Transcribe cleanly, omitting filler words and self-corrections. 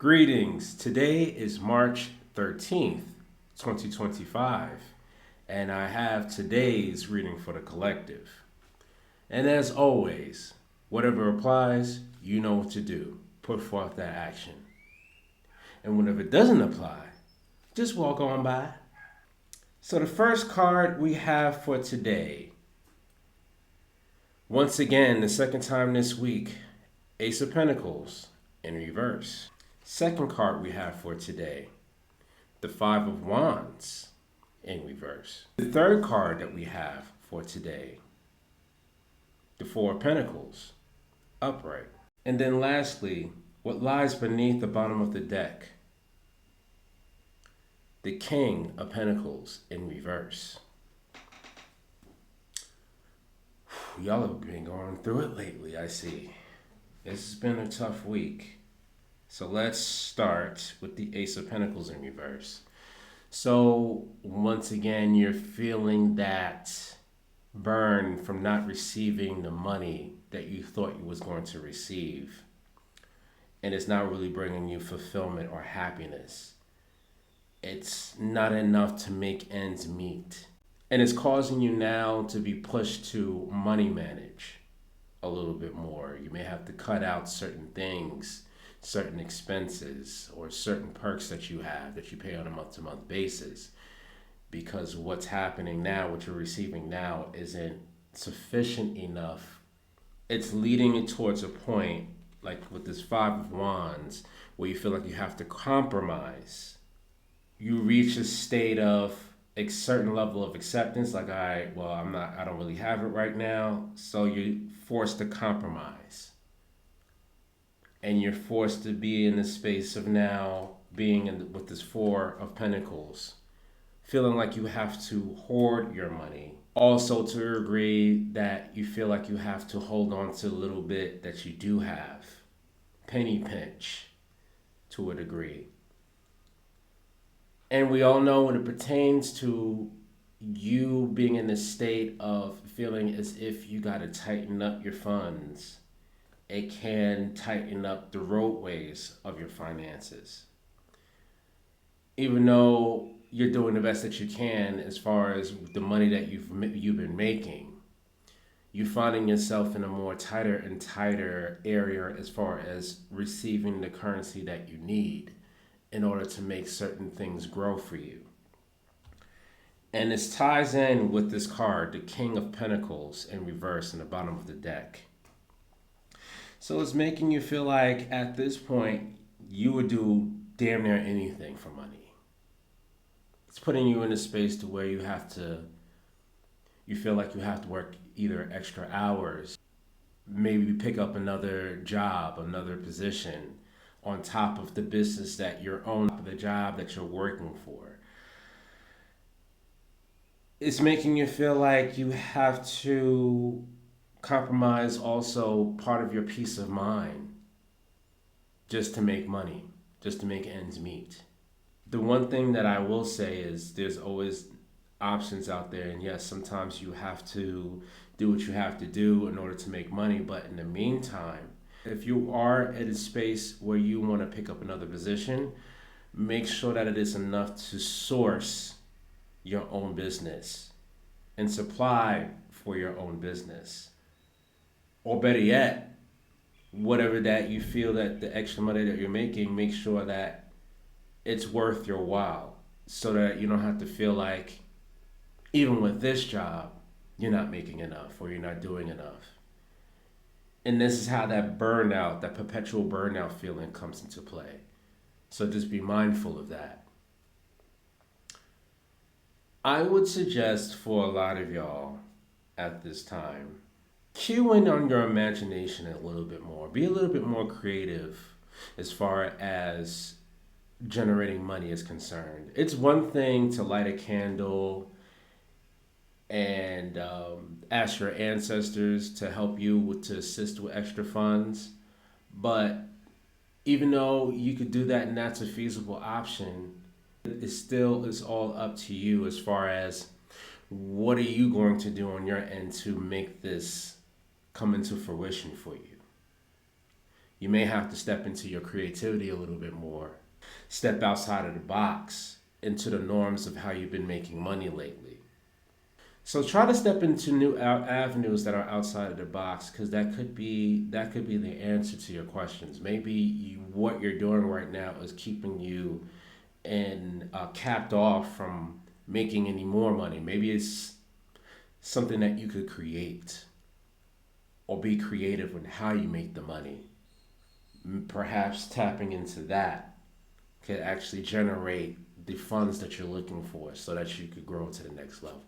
Greetings. Today is March 13th, 2025, and I have today's reading for the collective. And as always, whatever applies, you know what to do. Put forth that action. And whatever doesn't apply, just walk on by. So, the first card we have for today, once again, the second time this week, Ace of Pentacles in reverse. Second card we have for today, the Five of Wands in reverse. The third card that we have for today, the Four of Pentacles upright. And then lastly, what lies beneath the bottom of the deck, the King of Pentacles in reverse. Y'all have been going through it lately, I see. This has been a tough week. So let's start with the Ace of Pentacles in reverse. So once again, you're feeling that burn from not receiving the money that you thought you was going to receive. And it's not really bringing you fulfillment or happiness. It's not enough to make ends meet. And it's causing you now to be pushed to money manage a little bit more. You may have to cut out certain things, certain expenses, or certain perks that you have that you pay on a month-to-month basis, because what's happening now, what you're receiving now, isn't sufficient enough. It's leading you towards a point, like with this Five of Wands, where you feel like you have to compromise. You reach a state of a certain level of acceptance, like I don't really have it right now, so you're forced to compromise. And you're forced to be in the space of now being with this Four of Pentacles, feeling like you have to hoard your money. Also, to agree that you feel like you have to hold on to a little bit that you do have. Penny pinch to a degree. And we all know when it pertains to you being in this state of feeling as if you got to tighten up your funds, it can tighten up the roadways of your finances. Even though you're doing the best that you can as far as the money that you've been making, you're finding yourself in a more tighter and tighter area as far as receiving the currency that you need in order to make certain things grow for you. And this ties in with this card, the King of Pentacles in reverse in the bottom of the deck. So it's making you feel like at this point, you would do damn near anything for money. It's putting you in a space to where you feel like you have to work either extra hours, maybe pick up another job, another position on top of the business that you're on, the job that you're working for. It's making you feel like you have to compromise also part of your peace of mind just to make money, just to make ends meet. The one thing that I will say is there's always options out there, and yes, sometimes you have to do what you have to do in order to make money, but in the meantime, if you are at a space where you want to pick up another position, make sure that it is enough to source your own business and supply for your own business. Or better yet, whatever that you feel that the extra money that you're making, make sure that it's worth your while so that you don't have to feel like even with this job, you're not making enough or you're not doing enough. And this is how that burnout, that perpetual burnout feeling comes into play. So just be mindful of that. I would suggest for a lot of y'all at this time, cue in on your imagination a little bit more. Be a little bit more creative as far as generating money is concerned. It's one thing to light a candle and ask your ancestors to help you to assist with extra funds. But even though you could do that and that's a feasible option, it's all up to you as far as what are you going to do on your end to make this come into fruition for you. You may have to step into your creativity a little bit more, step outside of the box into the norms of how you've been making money lately. So try to step into new avenues that are outside of the box, because that could be the answer to your questions. Maybe what you're doing right now is keeping you and capped off from making any more money. Maybe it's something that you could create or be creative in how you make the money. Perhaps tapping into that could actually generate the funds that you're looking for so that you could grow to the next level.